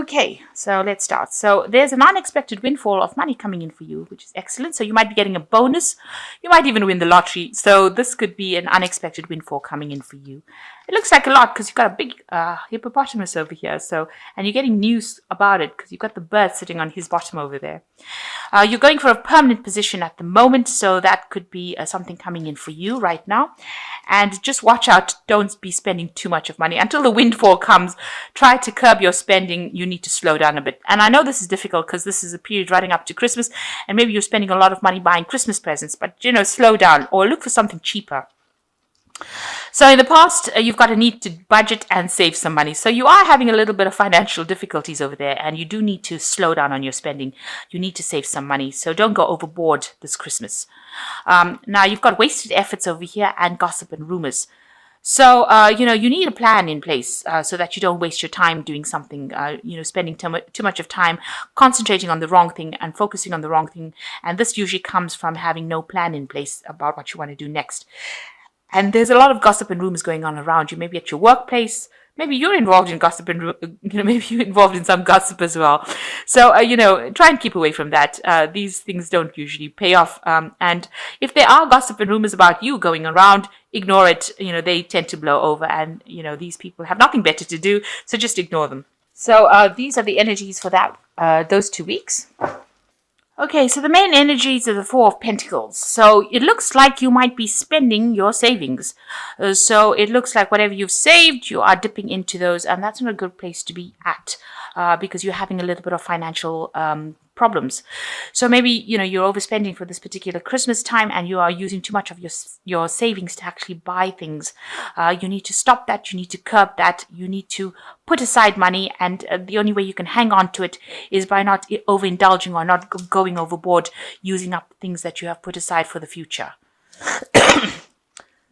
Okay, so let's start. So there's an unexpected windfall of money coming in for you, which is excellent. So you might be getting a bonus. You might even win the lottery. So this could be an unexpected windfall coming in for you. It looks like a lot because you've got a big hippopotamus over here. And you're getting news about it because you've got the bird sitting on his bottom over there. You're going for a permanent position at the moment, so that could be something coming in for you right now. And just watch out, don't be spending too much of money. Until the windfall comes, try to curb your spending. You need to slow down a bit. And I know this is difficult because this is a period running up to Christmas, and maybe you're spending a lot of money buying Christmas presents, but slow down or look for something cheaper. So in the past, you've got a need to budget and save some money. So you are having a little bit of financial difficulties over there, and you do need to slow down on your spending. You need to save some money. So don't go overboard this Christmas. Now you've got wasted efforts over here and gossip and rumors. So, you need a plan in place so that you don't waste your time doing something, spending too much of time concentrating on the wrong thing and focusing on the wrong thing. And this usually comes from having no plan in place about what you want to do next. And there's a lot of gossip and rumors going on around you, maybe at your workplace. Maybe you're involved in gossip and, maybe you're involved in some gossip as well. So, try and keep away from that. These things don't usually pay off. And if there are gossip and rumors about you going around, ignore it. They tend to blow over, and, these people have nothing better to do. So just ignore them. So these are the energies for those 2 weeks. Okay, so the main energies are the Four of Pentacles. So it looks like you might be spending your savings. So it looks like whatever you've saved, you are dipping into those, and that's not a good place to be at because you're having a little bit of financial problems. So maybe, you're overspending for this particular Christmas time and you are using too much of your savings to actually buy things. You need to stop that. You need to curb that. You need to put aside money, and the only way you can hang on to it is by not overindulging or not going overboard, using up things that you have put aside for the future.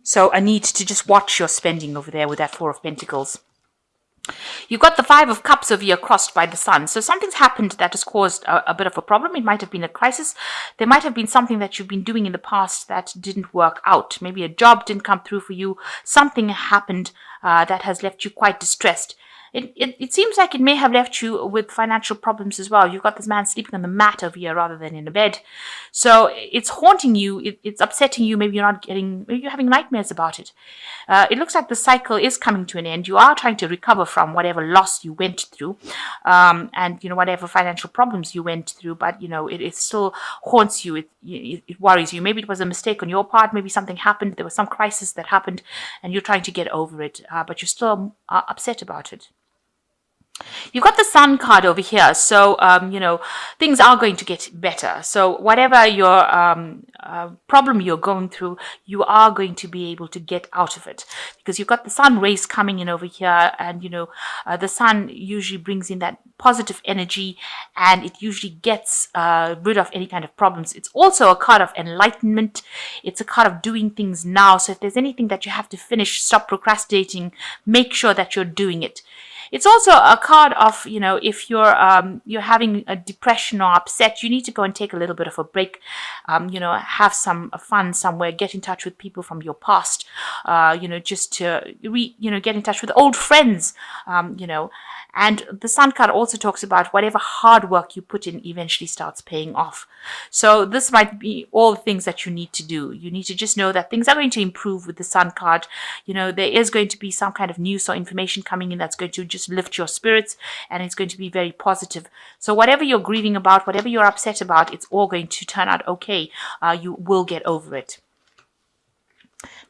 So a need to just watch your spending over there with that Four of Pentacles. You've got the Five of Cups over here crossed by the Sun. So something's happened that has caused a bit of a problem. It might have been a crisis. There might have been something that you've been doing in the past that didn't work out. Maybe a job didn't come through for you. Something happened that has left you quite distressed. It seems like it may have left you with financial problems as well. You've got this man sleeping on the mat over here rather than in a bed. So it's haunting you. It's upsetting you. Maybe maybe you're having nightmares about it. It looks like the cycle is coming to an end. You are trying to recover from whatever loss you went through, and whatever financial problems you went through. But it still haunts you. It worries you. Maybe it was a mistake on your part. Maybe something happened. There was some crisis that happened, and you're trying to get over it. But you're still upset about it. You've got the Sun card over here, so things are going to get better. So whatever your problem you're going through, you are going to be able to get out of it, because you've got the Sun rays coming in over here, and the Sun usually brings in that positive energy, and it usually gets rid of any kind of problems. It's also a card of enlightenment. It's a card of doing things now. So if there's anything that you have to finish, stop procrastinating, make sure that you're doing it. It's also a card of, if you're having a depression or upset, you need to go and take a little bit of a break, have some fun somewhere, get in touch with people from your past, just to, get in touch with old friends, And the Sun card also talks about whatever hard work you put in eventually starts paying off. So this might be all the things that you need to do. You need to just know that things are going to improve with the Sun card. There is going to be some kind of news or information coming in that's going to just lift your spirits, and it's going to be very positive. So whatever you're grieving about, whatever you're upset about, it's all going to turn out okay. You will get over it.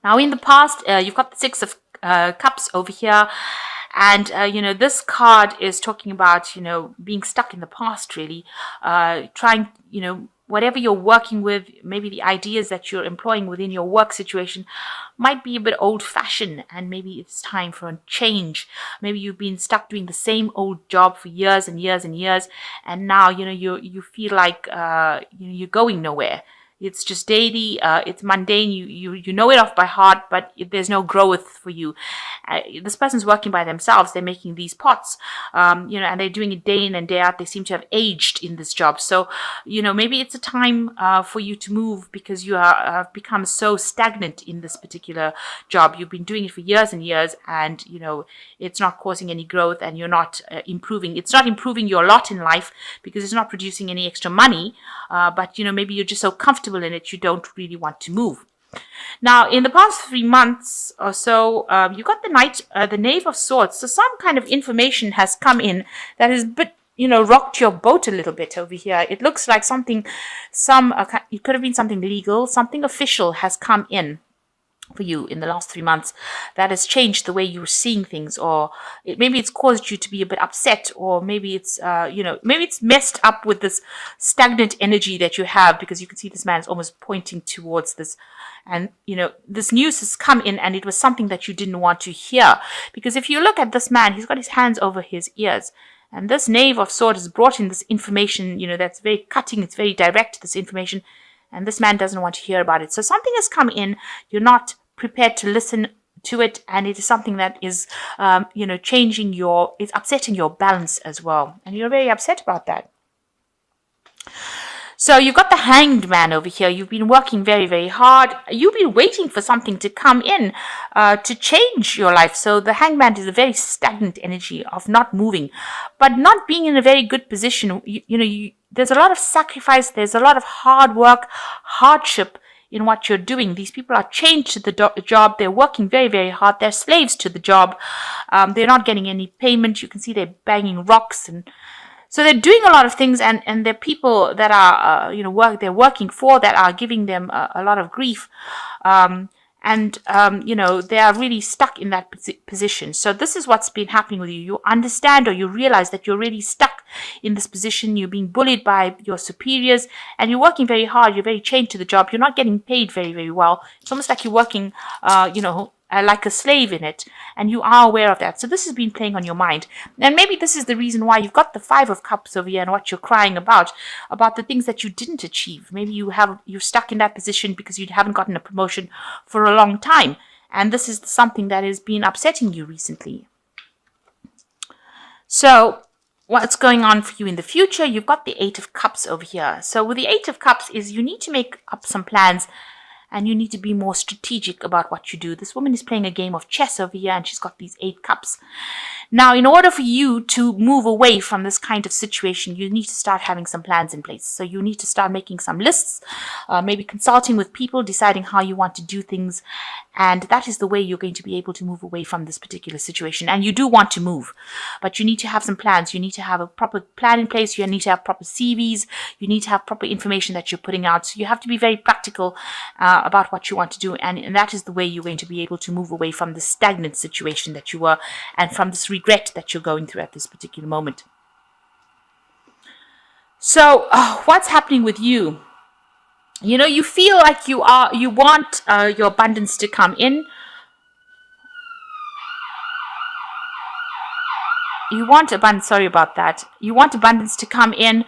Now, in the past, you've got the Six of Cups over here. And, this card is talking about, being stuck in the past, really, trying, whatever you're working with, maybe the ideas that you're employing within your work situation might be a bit old-fashioned, and maybe it's time for a change. Maybe you've been stuck doing the same old job for years and years and years, and now, you feel like, you're going nowhere. It's just daily. It's mundane. You know it off by heart, but there's no growth for you. This person's working by themselves. They're making these pots, and they're doing it day in and day out. They seem to have aged in this job. So, maybe it's a time for you to move because you have become so stagnant in this particular job. You've been doing it for years and years, and it's not causing any growth, and you're not improving. It's not improving your lot in life because it's not producing any extra money. But maybe you're just so comfortable in it, you don't really want to move. Now, in the past 3 months or so, you got the Knave of Swords. So some kind of information has come in that has rocked your boat a little bit over here. It looks like it could have been something legal, something official has come in for you in the last 3 months that has changed the way you're seeing things, or maybe it's caused you to be a bit upset, or maybe it's maybe it's messed up with this stagnant energy that you have, because you can see this man is almost pointing towards this, and this news has come in, and it was something that you didn't want to hear, because if you look at this man, he's got his hands over his ears. And this Knave of Swords has brought in this information, that's very cutting, it's very direct, this information, and this man doesn't want to hear about it. So something has come in, you're not prepared to listen to it, and it is something that is, it's upsetting your balance as well, and you're very upset about that. So you've got the Hanged Man over here. You've been working very, very hard. You've been waiting for something to come in to change your life. So the Hanged Man is a very stagnant energy of not moving, but not being in a very good position. There's a lot of sacrifice. There's a lot of hard work, hardship in what you're doing. These people are chained to the job. They're working very, very hard. They're slaves to the job. They're not getting any payment. You can see they're banging rocks, and so they're doing a lot of things, and they're people that are, they're working for, that are giving them a lot of grief. They are really stuck in that position. So this is what's been happening with you. You understand, or you realize that you're really stuck in this position. You're being bullied by your superiors, and you're working very hard. You're very chained to the job. You're not getting paid very, very well. It's almost like you're working, like a slave in it, and you are aware of that. So this has been playing on your mind, and maybe this is the reason why you've got the Five of Cups over here, and what you're crying about the things that you didn't achieve. Maybe you're stuck in that position because you haven't gotten a promotion for a long time, and this is something that has been upsetting you recently. So what's going on for you in the future? You've got the Eight of Cups over here. So with the Eight of Cups is you need to make up some plans, and you need to be more strategic about what you do. This woman is playing a game of chess over here, and she's got these 8 cups. Now, in order for you to move away from this kind of situation, you need to start having some plans in place. So you need to start making some lists, maybe consulting with people, deciding how you want to do things. And that is the way you're going to be able to move away from this particular situation. And you do want to move, but you need to have some plans. You need to have a proper plan in place. You need to have proper CVs. You need to have proper information that you're putting out. So you have to be very practical about what you want to do. And that is the way you're going to be able to move away from the stagnant situation that you were, and from this regret that you're going through at this particular moment. So what's happening with you? You feel like you want your abundance to come in. You want abundance, sorry about that. You want abundance to come in.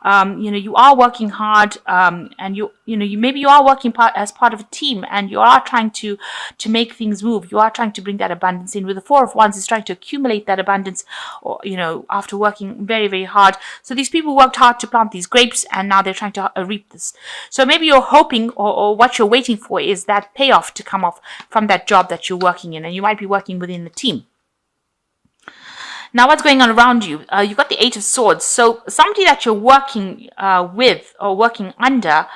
You are working hard, and maybe you are working as part of a team, and you are trying to make things move. You are trying to bring that abundance in. With the Four of Wands, is trying to accumulate that abundance, or after working very, very hard. So these people worked hard to plant these grapes, and now they're trying to reap this. So maybe you're hoping, or what you're waiting for, is that payoff to come off from that job that you're working in, and you might be working within the team. Now, what's going on around you? You've got the Eight of Swords. So somebody that you're working with or working under,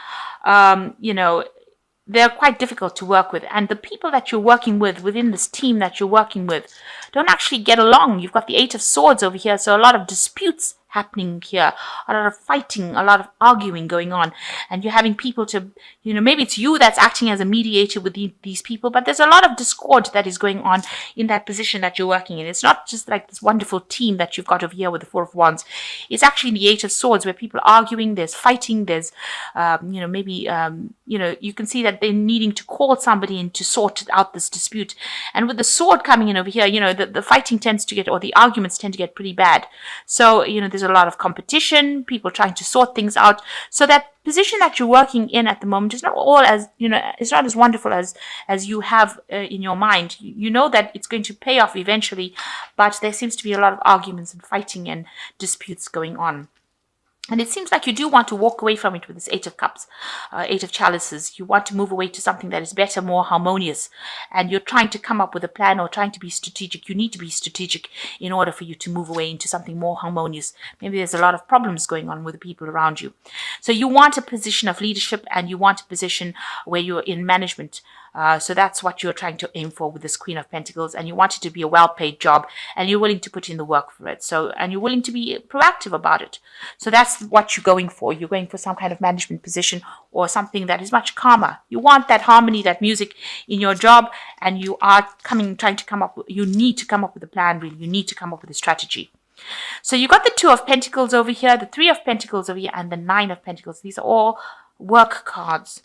they're quite difficult to work with. And the people that you're working with within this team that you're working with don't actually get along. You've got the Eight of Swords over here. So a lot of disputes happening here, a lot of fighting, a lot of arguing going on, and you're having people to, maybe it's you that's acting as a mediator with these people, but there's a lot of discord that is going on in that position that you're working in. It's not just like this wonderful team that you've got over here with the Four of Wands. It's actually the Eight of Swords, where people are arguing, there's fighting, there's, you can see that they're needing to call somebody in to sort out this dispute. And with the sword coming in over here, the fighting tends to get, or the arguments tend to get pretty bad. So, there's there's a lot of competition, people trying to sort things out. So that position that you're working in at the moment is not all as, it's not as wonderful as you have in your mind. You know that it's going to pay off eventually, but there seems to be a lot of arguments and fighting and disputes going on. And it seems like you do want to walk away from it with this Eight of Cups, Eight of Chalices. You want to move away to something that is better, more harmonious. And you're trying to come up with a plan or trying to be strategic. You need to be strategic in order for you to move away into something more harmonious. Maybe there's a lot of problems going on with the people around you. So you want a position of leadership, and you want a position where you're in management. So that's what you're trying to aim for with this Queen of Pentacles, and you want it to be a well-paid job, and you're willing to put in the work for it. And you're willing to be proactive about it. So that's what you're going for. You're going for some kind of management position or something that is much calmer. You want that harmony, that music in your job, and you are you need to come up with a plan, really. You need to come up with a strategy. So you got the Two of Pentacles over here, the Three of Pentacles over here, and the Nine of Pentacles. These are all work cards.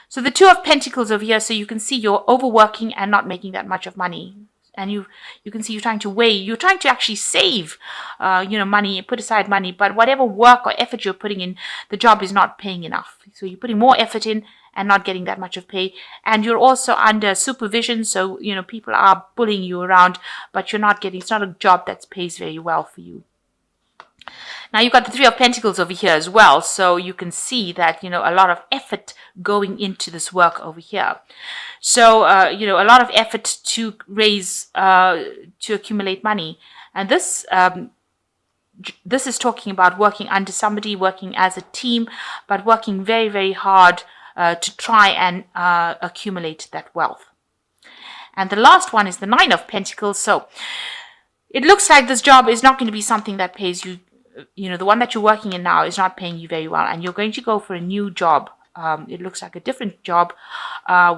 So the Two of Pentacles over here, so you can see you're overworking and not making that much of money. And you can see you're trying to actually save, money, put aside money. But whatever work or effort you're putting in, the job is not paying enough. So you're putting more effort in and not getting that much of pay. And you're also under supervision. So, people are bullying you around, but it's not a job that pays very well for you. Now you've got the Three of Pentacles over here as well. So you can see that, a lot of effort going into this work over here. So, a lot of effort to to accumulate money. And this is talking about working under somebody, working as a team, but working very, very hard to try and accumulate that wealth. And the last one is the Nine of Pentacles. So it looks like this job is not going to be something that pays you. The one that you're working in now is not paying you very well, and you're going to go for a new job. It looks like a different job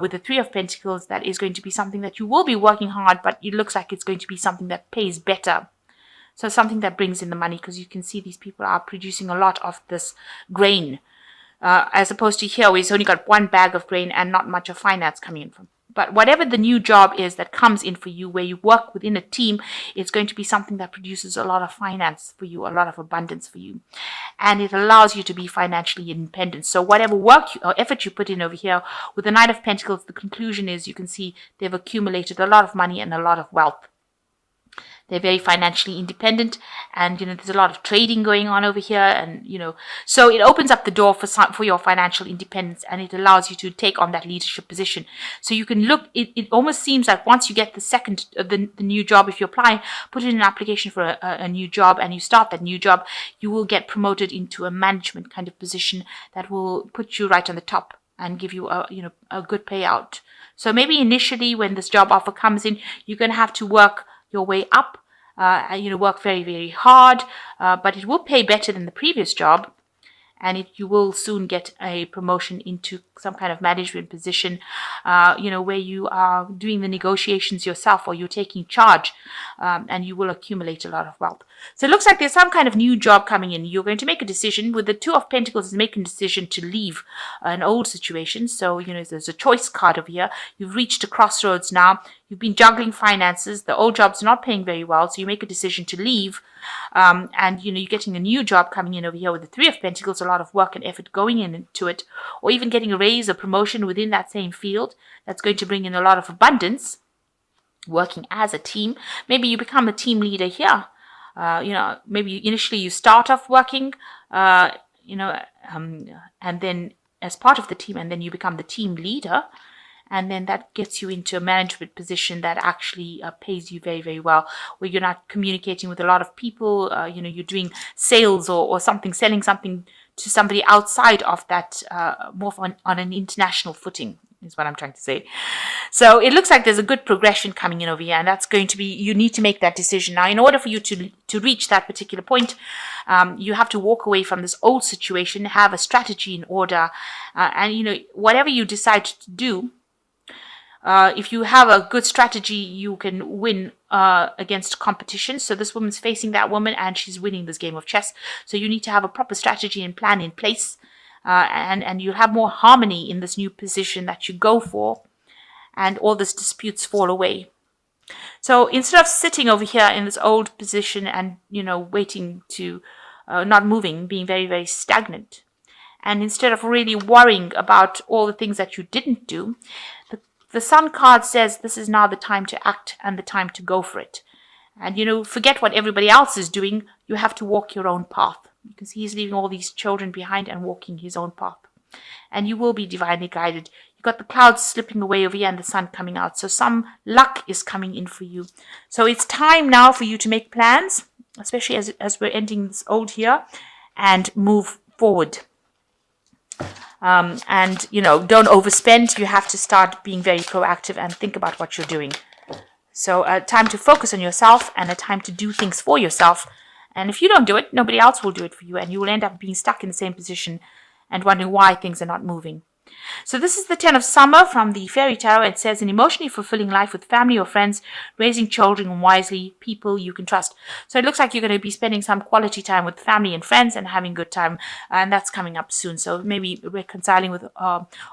with the Three of Pentacles that is going to be something that you will be working hard, but it looks like it's going to be something that pays better. So something that brings in the money, because you can see these people are producing a lot of this grain, as opposed to here where it's only got one bag of grain and not much of finance coming in from. But whatever the new job is that comes in for you, where you work within a team, it's going to be something that produces a lot of finance for you, a lot of abundance for you. And it allows you to be financially independent. So whatever work or effort you put in over here, with the Knight of Pentacles, the conclusion is you can see they've accumulated a lot of money and a lot of wealth. They're very financially independent, and there's a lot of trading going on over here, and so it opens up the door for your financial independence, and it allows you to take on that leadership position. So you can look. It almost seems like once you get the new job, if you apply, put in an application for a new job, and you start that new job, you will get promoted into a management kind of position that will put you right on the top and give you a good payout. So maybe initially when this job offer comes in, you're going to have to work your way up, work very, very hard, but it will pay better than the previous job, and you will soon get a promotion into some kind of management position, where you are doing the negotiations yourself, or you're taking charge, and you will accumulate a lot of wealth. So it looks like there's some kind of new job coming in. You're going to make a decision. With the Two of Pentacles is making a decision to leave an old situation. So, there's a choice card over here. You've reached a crossroads now. You've been juggling finances. The old job's not paying very well, so you make a decision to leave. And, you're getting a new job coming in over here with the Three of Pentacles, a lot of work and effort going into it, or even getting a raise or promotion within that same field. That's going to bring in a lot of abundance, working as a team. Maybe you become a team leader here. Maybe initially you start off working, and then as part of the team, and then you become the team leader. And then that gets you into a management position that actually pays you very, very well, where you're not communicating with a lot of people. You're doing sales or something, selling something to somebody outside of that, more on an international footing, is what I'm trying to say. So it looks like there's a good progression coming in over here, and that's going to be, you need to make that decision. Now, in order for you to reach that particular point, you have to walk away from this old situation, have a strategy in order, and, whatever you decide to do, if you have a good strategy, you can win against competition. So this woman's facing that woman, and she's winning this game of chess. So you need to have a proper strategy and plan in place, and you'll have more harmony in this new position that you go for, and all these disputes fall away. So instead of sitting over here in this old position and waiting to not moving, being very, very stagnant. And instead of really worrying about all the things that you didn't do, the Sun card says this is now the time to act and the time to go for it. And, forget what everybody else is doing. You have to walk your own path. You can see he's leaving all these children behind and walking his own path. And you will be divinely guided. You've got the clouds slipping away over here and the sun coming out. So some luck is coming in for you. So it's time now for you to make plans, especially as we're ending this old year, and move forward. And, don't overspend. You have to start being very proactive and think about what you're doing. So time to focus on yourself and a time to do things for yourself. And if you don't do it, nobody else will do it for you. And you will end up being stuck in the same position and wondering why things are not moving. So this is the 10 of Summer from the Fairy Tarot. It says, an emotionally fulfilling life with family or friends, raising children wisely, people you can trust. So it looks like you're going to be spending some quality time with family and friends and having good time. And that's coming up soon. So maybe reconciling with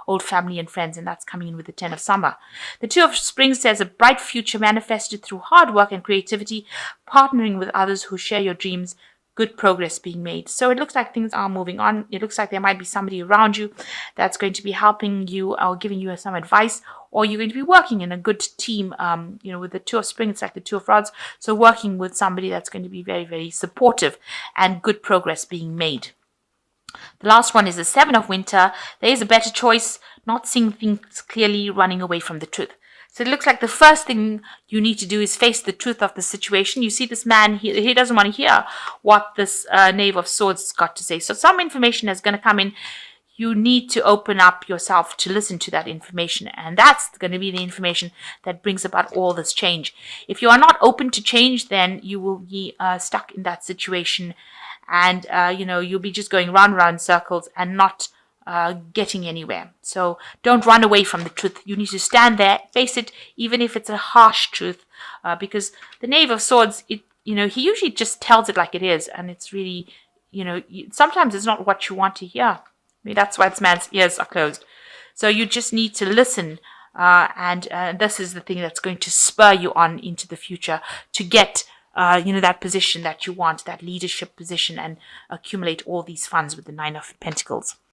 old family and friends. And that's coming in with the 10 of Summer. The 2 of Spring says, a bright future manifested through hard work and creativity, partnering with others who share your dreams, good progress being made. So it looks like things are moving on. It looks like there might be somebody around you that's going to be helping you or giving you some advice, or you're going to be working in a good team. With the 2 of Spring, it's like the 2 of Rods. So working with somebody that's going to be very, very supportive and good progress being made. The last one is the 7 of Winter. There is a better choice, not seeing things clearly, running away from the truth. So it looks like the first thing you need to do is face the truth of the situation. You see this man, he doesn't want to hear what this Knave of Swords has got to say. So some information is going to come in. You need to open up yourself to listen to that information. And that's going to be the information that brings about all this change. If you are not open to change, then you will be stuck in that situation. And, you'll be just going round and round in circles and not getting anywhere. So don't run away from the truth. You need to stand there, face it, even if it's a harsh truth, because the Knave of Swords, he usually just tells it like it is, and it's really, sometimes it's not what you want to hear. I mean, that's why this man's ears are closed. So you just need to listen, and this is the thing that's going to spur you on into the future to get that position that you want, that leadership position, and accumulate all these funds with the 9 of Pentacles.